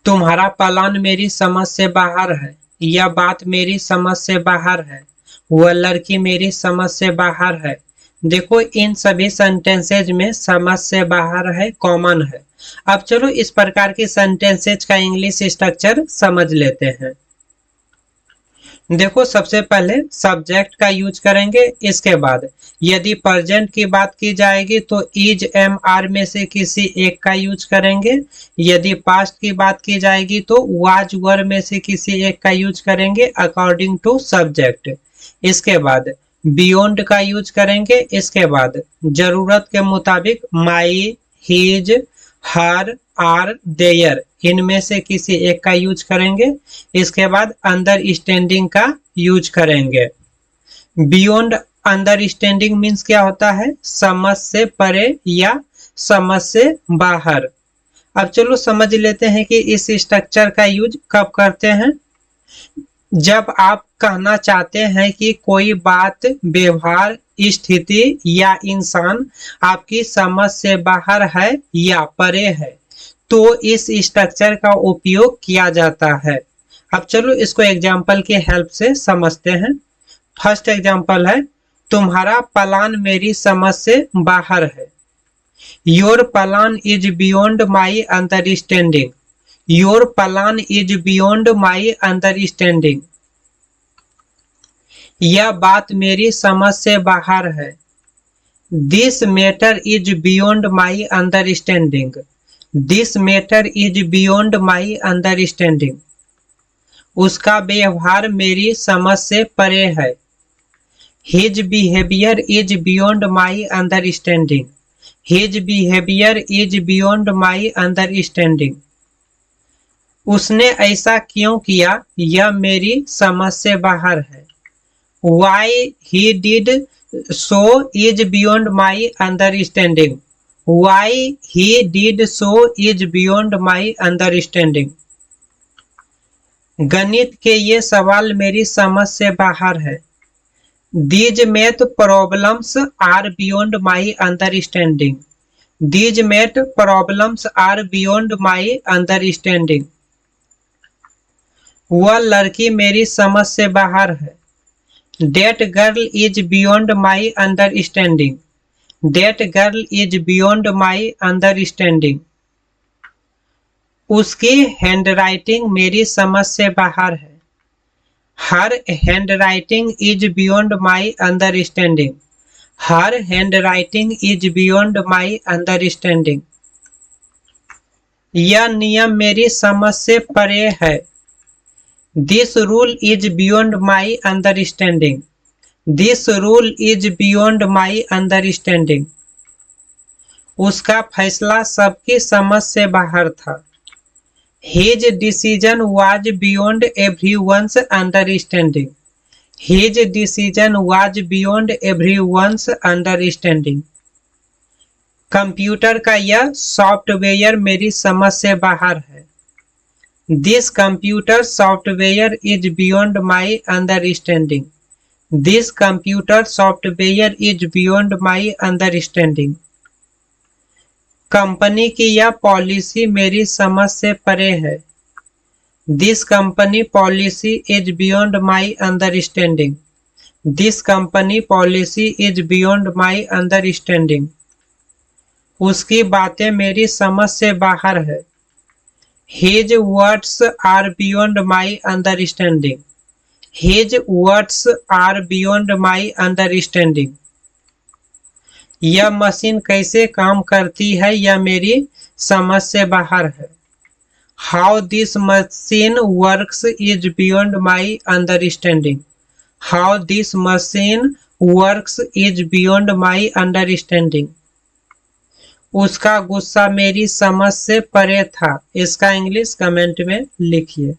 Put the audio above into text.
तुम्हारा प्लान मेरी समझ से बाहर है। यह बात मेरी समझ से बाहर है। वह लड़की मेरी समझ से बाहर है। देखो, इन सभी सेंटेंसेज में समझ से बाहर है कॉमन है। अब चलो इस प्रकार की सेंटेंसेज का इंग्लिश स्ट्रक्चर समझ लेते हैं। देखो, सबसे पहले सब्जेक्ट का यूज करेंगे। इसके बाद यदि प्रेजेंट की बात की जाएगी तो इज एम आर में से किसी एक का यूज करेंगे। यदि पास्ट की बात की जाएगी तो वाज वर में से किसी एक का यूज करेंगे अकॉर्डिंग टू सब्जेक्ट। इसके बाद बियॉन्ड का यूज करेंगे। इसके बाद जरूरत के मुताबिक माई, हिज, हर, आर, देयर इनमें से किसी एक का यूज करेंगे। इसके बाद अंडरस्टैंडिंग का यूज करेंगे। बियॉन्ड अंडरस्टैंडिंग मीन्स क्या होता है? समझ से परे या समझ से बाहर। अब चलो समझ लेते हैं कि इस स्ट्रक्चर का यूज कब करते हैं। जब आप कहना चाहते हैं कि कोई बात, व्यवहार, स्थिति या इंसान आपकी समझ से बाहर है या परे है तो इस स्ट्रक्चर का उपयोग किया जाता है। अब चलो इसको एग्जाम्पल की हेल्प से समझते हैं। फर्स्ट एग्जाम्पल है, तुम्हारा प्लान मेरी समझ से बाहर है। Your plan is beyond my understanding. Your plan is beyond my understanding. यह बात मेरी समझ से बाहर है। This matter is beyond my understanding. This matter is beyond my understanding. उसका व्यवहार मेरी समझ से परे है। His behaviour is beyond my understanding. His behaviour is beyond my understanding. उसने ऐसा क्यों किया, यह मेरी समझ से बाहर है। Why he did so is beyond my understanding. Why he did so is beyond my understanding. गणित के ये सवाल मेरी समझ से बाहर है। These math problems are beyond my understanding. These math problems are beyond my understanding. वह लड़की मेरी समझ से बाहर है। That girl is beyond my understanding. That girl is beyond my understanding. उसकी हैंडराइटिंग मेरी समझ से बाहर है। Her handwriting is beyond my understanding. Her handwriting is beyond my understanding. यह नियम मेरी समझ से परे है। This rule is beyond my understanding. This rule is beyond my understanding. उसका फैसला सबकी समझ से बाहर था। His decision was beyond everyone's understanding. His decision was beyond everyone's understanding. Computer का यह सॉफ्टवेयर मेरी समझ से बाहर है। This computer software is beyond my understanding. This computer software is beyond my understanding. Company की यह पॉलिसी मेरी समझ से परे है। This company policy is beyond my understanding. This company policy is beyond my understanding. उसकी बातें मेरी समझ से बाहर है। His words are beyond my understanding. His words are beyond my understanding. यह मशीन कैसे काम करती है यह मेरी समझ से बाहर है। How this machine works is beyond my understanding. How this machine works is beyond my understanding. उसका गुस्सा मेरी समझ से परे था। इसका इंग्लिश कमेंट में लिखिए।